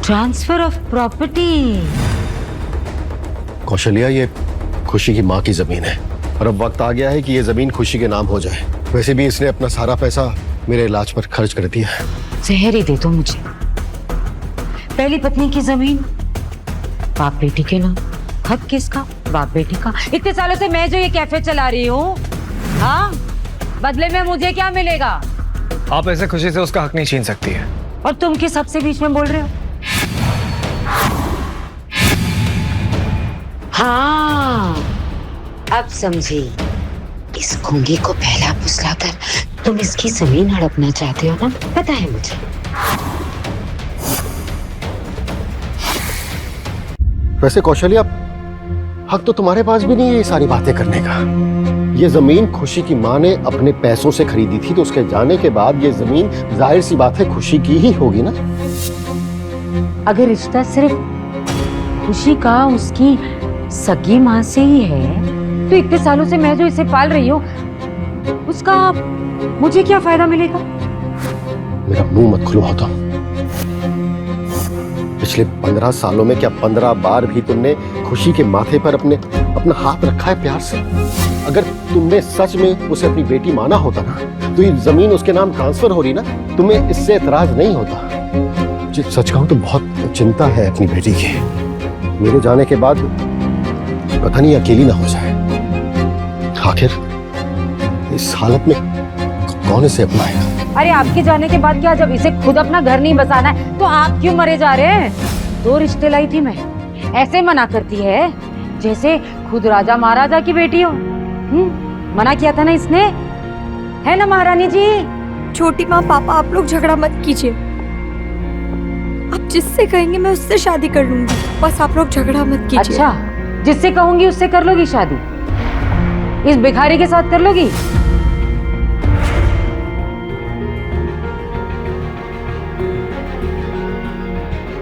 Transfer of property. Kaushalya, ये खुशी की माँ की जमीन है और अब वक्त आ गया है कि ये जमीन खुशी के नाम हो जाए। वैसे भी इसने अपना सारा पैसा मेरे इलाज पर खर्च कर दिया है। जहर ही दे दो मुझे। पहली पत्नी की जमीन बाप बेटी के नाम, हक किसका? बाप बेटी का। इतने सालों से मैं जो ये कैफे चला रही हूँ, हाँ, बदले में मुझे क्या मिलेगा? आप ऐसे खुशी से उसका हक नहीं छीन सकती है। और तुम किस हक से बीच में बोल रहे हो? हाँ, अब समझी। इस गूंगी को पहला फुसलाकर तुम इसकी जमीन हड़पना चाहते हो ना? पता है मुझे। वैसे कौशल्या, हक तो तुम्हारे पास भी नहीं है ये सारी बातें करने का। ये जमीन खुशी की माँ ने अपने पैसों से खरीदी थी, तो उसके जाने के बाद ये जमीन जाहिर सी बात है खुशी की ही होगी ना। अगर रिश्ता सिर्फ खुशी का उसकी सगी माँ से ही है, तो इतने सालों से मैं जो इसे पाल रही हूँ, उसका मुझे क्या फायदा मिलेगा? मेरा मुंह मत खुलवाओ तो। पिछले 15 सालों में क्या 15 बार भी तुमने खुशी के माथे पर अपना हाथ रखा है प्यार से? अगर तुमने सच में उसे अपनी बेटी माना होता ना, तो ये जमीन उसके नाम ट्रांसफर हो रही ना, तुम्हें इससे एतराज नहीं होता। सच कहूं तो बहुत चिंता है अपनी बेटी की। मेरे जाने के बाद पता नहीं अकेली ना हो जाए। आखिर इस हालत में कौन इसे अपनाएगा? अरे आपके जाने के बाद क्या, जब इसे खुद अपना घर नहीं बसाना है तो आप क्यों मरे जा रहे हैं? 2 रिश्ते लाई थी मैं, ऐसे मना करती है जैसे खुद राजा महाराजा की बेटी हो। मना किया था ना इसने, है ना महारानी जी? छोटी माँ, पापा, आप लोग झगड़ा मत कीजिए। आप जिससे कहेंगे मैं उससे शादी कर लूंगी, बस आप लोग झगड़ा मत कीजिए। अच्छा, जिससे कहूंगी उससे कर लोगी शादी? इस भिखारी के साथ कर लोगी?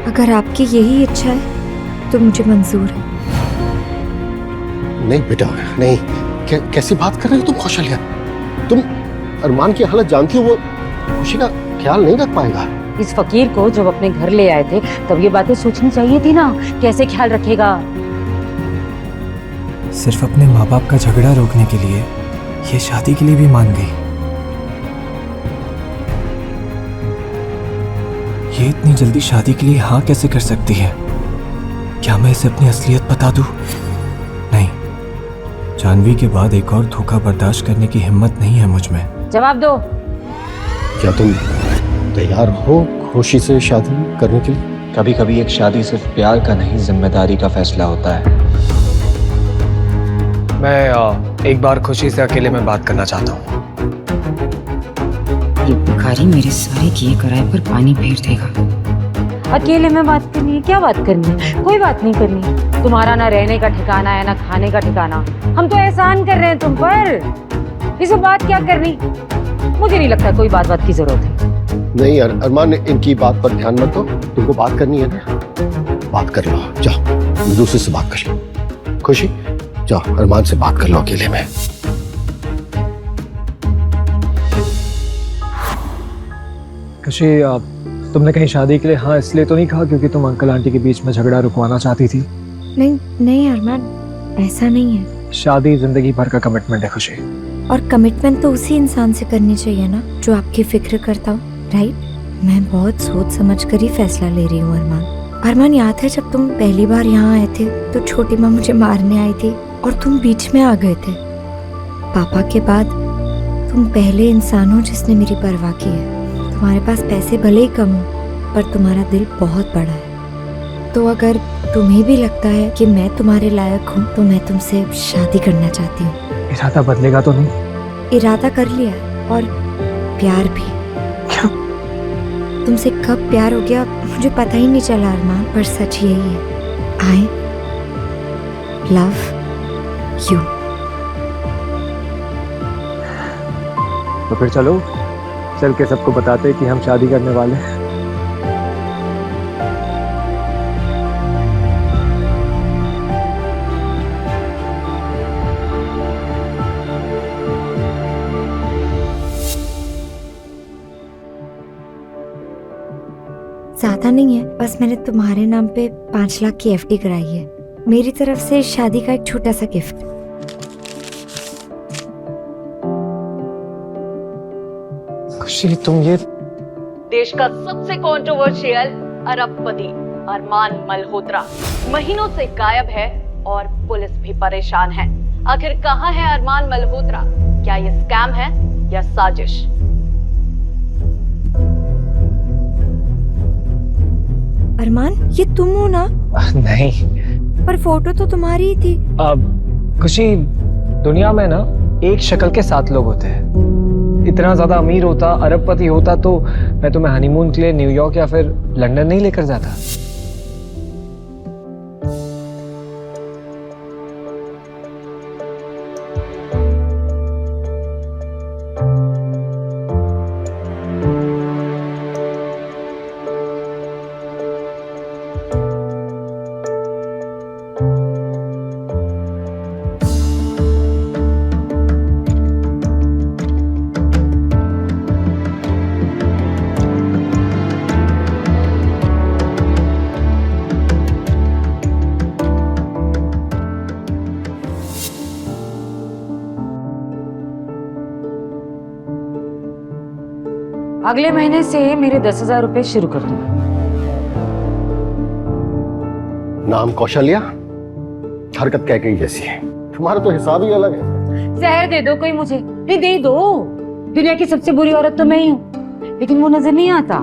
अगर आपकी यही इच्छा है तो मुझे मंजूर है। नहीं बेटा, नहीं। कैसी बात कर रही हो तुम कौशल्या? तुम अरमान की हालत जानती हो, वो खुशी का ख्याल नहीं रख पाएगा। इस फकीर को जब अपने घर ले आए थे तब ये बातें सोचनी चाहिए थी ना, कैसे ख्याल रखेगा। सिर्फ अपने माँ बाप का झगड़ा रोकने के लिए ये शादी के लिए भी मान गई। ये इतनी जल्दी शादी के लिए हाँ कैसे कर सकती है? क्या मैं इसे अपनी असलियत बता दूं? नहीं, जानवी के बाद एक और धोखा बर्दाश्त करने की हिम्मत नहीं है मुझ में। जवाब दो। क्या तुम तैयार हो खुशी से शादी करने के लिए? कभी कभी एक शादी सिर्फ प्यार का नहीं, जिम्मेदारी का फैसला होता है। मैं एक बार खुशी से अकेले में बात करना चाहता हूँ। ये भिखारी मेरे सारे किए कराए पर पानी फेर देगा। अकेले में बात करनी है? क्या बात करनी है? कोई बात नहीं करनी। तुम्हारा ना रहने का ठिकाना है ना खाने का ठिकाना। हम तो एहसान कर रहे हैं तुम पर, इसे बात क्या करनी? मुझे नहीं लगता कोई बात की जरूरत है। नहीं अरमान, इनकी बात पर ध्यान मत दो। तुमको बात करनी है ना, बात कर लो। जाओ दूसरे से बात कर लो। खुशी, जाओ अरमान से बात कर लो अकेले में। खुशी, तुमने कहीं शादी के लिए हाँ इसलिए तो नहीं कहा क्योंकि तुम अंकल आंटी के बीच में झगड़ा रुकवाना चाहती थी? नहीं नहीं अरमान, ऐसा नहीं है। शादी जिंदगी भर का कमिटमेंट है खुशी। और कमिटमेंट तो उसी इंसान से करनी चाहिए ना जो आपकी फिक्र करता हो, राइट? मैं बहुत सोच समझ कर ही फैसला ले रही हूँ अरमान। अरमान, याद है जब तुम पहली बार यहाँ आए थे तो छोटी माँ मुझे मारने आई थी और तुम बीच में आ गए थे। पापा के बाद तुम पहले इंसान हो जिसने मेरी परवाह की है। तुम्हारे पास पैसे भले ही कम हो पर तुम्हारा दिल बहुत बड़ा है। तो अगर तुम्हें भी लगता है कि मैं तुम्हारे लायक हूँ तो मैं तुमसे शादी करना चाहती हूँ। इरादा बदलेगा तो नहीं? इरादा कर लिया और प्यार भी। क्या? तुमसे कब प्यार हो गया मुझे पता ही नहीं चला अरमान, पर सच यही है, आई लव यू। तो फिर चलो, चल के सबको बताते कि हम शादी करने वाले हैं। ज्यादा ऐसा नहीं है, बस मैंने तुम्हारे नाम पे 5 लाख की एफडी कराई है, मेरी तरफ से शादी का एक छोटा सा गिफ्ट। खुशी तुम ये देश का सबसे कंट्रोवर्शियल अरबपति अरमान मल्होत्रा महीनों से गायब है और पुलिस भी परेशान है। आखिर कहां है अरमान मल्होत्रा? क्या ये स्कैम है या साजिश? अरमान, ये तुम हो ना? नहीं। पर फोटो तो तुम्हारी ही थी। अब खुशी, दुनिया में ना एक शक्ल के 7 लोग होते हैं। इतना ज्यादा अमीर होता, अरबपति होता तो मैं तुम्हें हनीमून के लिए न्यूयॉर्क या फिर लंदन नहीं लेकर जाता। अगले महीने से मेरे 10,000 रुपए शुरू कर दो। नाम कौशल्या, हरकत कैकेयी जैसी है। तुम्हारा तो हिसाब ही अलग है। जहर दे दो कोई मुझे, नहीं दे दो। दुनिया की सबसे बुरी औरत तो मैं ही हूँ, लेकिन वो नजर नहीं आता।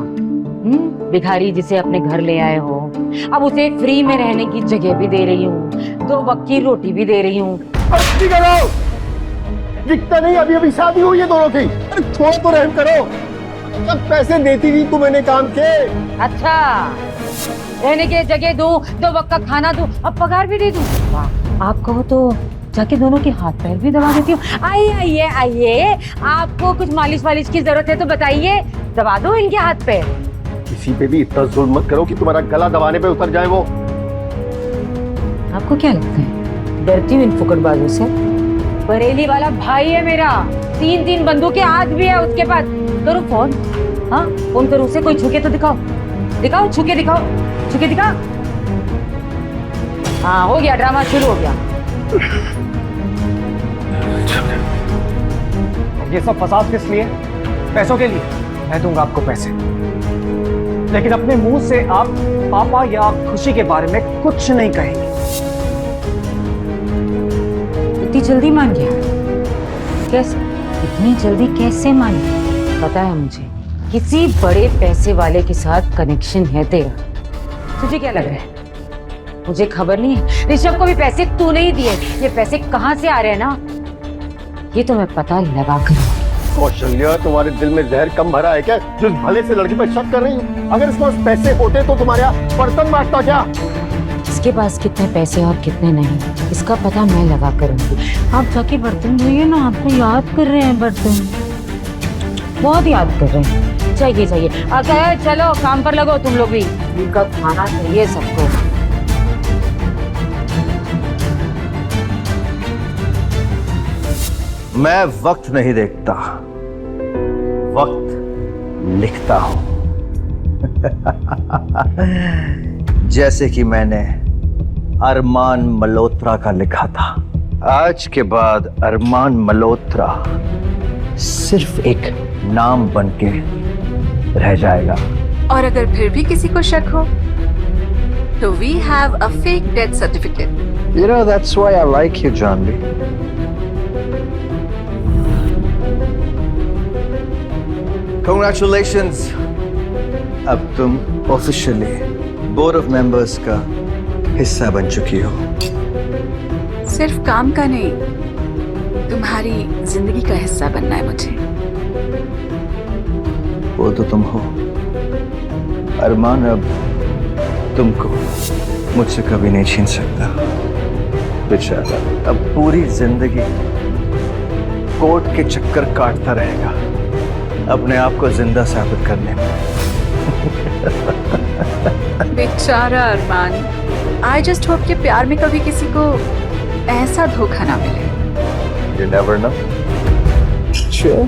भिखारी जिसे अपने घर ले आए हो, अब उसे फ्री में रहने की जगह भी दे रही हूँ, 2 वक्त की रोटी भी दे रही हूँ। दिखता नहीं, अभी अभी शादी हुई है दोनों की। अरे थोड़ा तो रहम करो। जब पैसे देती थी तू मैंने काम के। अच्छा, रहने के जगह दूं, 2 वक्त का खाना दूं, अब पगार भी दे दूं। वाह, आप कहो तो जाके दोनों के हाथ पैर भी दबा देती हूँ। आइए आइए आइए, आपको कुछ मालिश वालिश की जरूरत है तो बताइए, दबा दो इनके हाथ पैर। किसी पे भी इतना जुल्म मत करो कि तुम्हारा गला दबाने पे उतर जाए वो। आपको क्या लगता है डरती हूँ इन फुकटबाजों से? बरेली वाला भाई है मेरा, 3 बंदूकें आज भी है उसके पास। करो फोन, हाँ फोन करो उसे, कोई छुके तो दिखाओ, दिखाओ छुके दिखाओ, छुके दिखा। हाँ हो गया, ड्रामा शुरू हो गया। ये सब फसाद किस लिए? पैसों के लिए। मैं दूंगा आपको पैसे, लेकिन अपने मुंह से आप पापा या खुशी के बारे में कुछ नहीं कहेंगे। इतनी जल्दी मान गया? कैसे? इतनी जल्दी कैसे मान गया? पता है मुझे, किसी बड़े पैसे वाले के साथ कनेक्शन है तेरा। तुझे क्या लग रहा है? मुझे खबर नहीं है, ऋषभ को भी पैसे तूने ही दिए। ये पैसे कहाँ से आ रहे हैं ना, ये तो मैं पता लगा कर। कौशल्या, तुम्हारे दिल में जहर कम भरा है क्या, जो भले से लड़के पर शक कर रही हो? अगर इसके पास पैसे होते तो तुम्हारा बर्तन बांटता क्या? इसके पास कितने पैसे और कितने नहीं, इसका पता मैं लगा करूंगी। आप जाके बर्तन धोइए ना, आपको याद कर रहे हैं बर्तन, बहुत याद कर रहे हैं। चाहिए चाहिए, अगर चलो काम पर लगो तुम लोग भी, इनका खाना चाहिए सबको। मैं वक्त नहीं देखता, वक्त लिखता हूं। जैसे कि मैंने अरमान मल्होत्रा का लिखा था। आज के बाद अरमान मल्होत्रा सिर्फ एक नाम बनके रह जाएगा। और अगर फिर भी किसी को शक हो तो we have a fake death certificate. You know, that's why I like you, Janvi. Congratulations. अब तुम ऑफिशियली बोर्ड ऑफ मेंबर्स का हिस्सा बन चुकी हो। सिर्फ काम का नहीं, तुम्हारी जिंदगी का हिस्सा बनना है मुझे। वो तो तुम हो अरमान, अब तुमको मुझसे कभी नहीं छीन सकता। बेचारा अब पूरी जिंदगी कोर्ट के चक्कर काटता रहेगा अपने आप को जिंदा साबित करने में। बेचारा अरमान, आई जस्ट होप कि प्यार में कभी किसी को ऐसा धोखा ना मिले। You never know. Sure.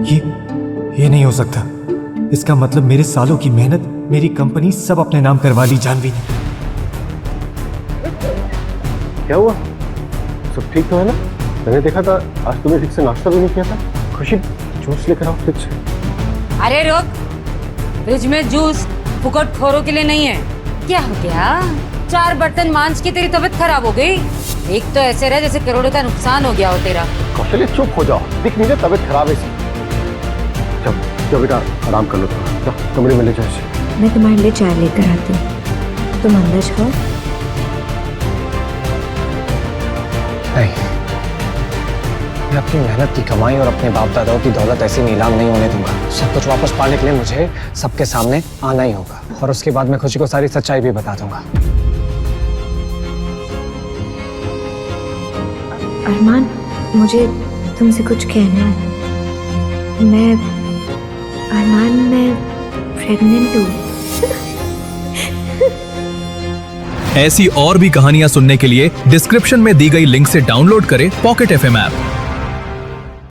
ये नहीं हो सकता। इसका मतलब मेरे सालों की मेहनत, मेरी कंपनी सब अपने नाम करवा ली जानवी ने। क्या हुआ? सब ठीक तो है ना? मैंने देखा था आज तुमने ठीक से नाश्ता भी नहीं किया था। खुशी जूस लेकर आओ फ्रिज से। अरे रुक, फ्रिज में जूस फुकट खोरों के लिए नहीं है। क्या हो गया? 4 बर्तन मांझ के तेरी तबीयत खराब हो गई। एक तो ऐसे रहे जैसे करोड़ों का नुकसान हो गया हो तेरा। कौशल्य चुप हो जाओ, दिख नहीं रहा तबीयत खराब है इसकी। जब बेटा आराम कर लो थोड़ा, जाओ कमरे में ले जाओ इसे। मैं तुम्हारे लिए चाय लेकर आती हूँ, तुम अंदर जाओ। नहीं, मैं अपनी मेहनत की कमाई और अपने बाप दादाओं की दौलत ऐसी नीलाम नहीं होने दूंगा। सब कुछ वापस पाने के लिए मुझे सबके सामने आना ही होगा, और उसके बाद मैं खुशी को सारी सच्चाई भी बता दूंगा। अरमान, मुझे तुमसे कुछ कहना है। मैं प्रेग्नेंट हूँ। ऐसी और भी कहानियां सुनने के लिए डिस्क्रिप्शन में दी गई लिंक से डाउनलोड करें पॉकेट FM ऐप।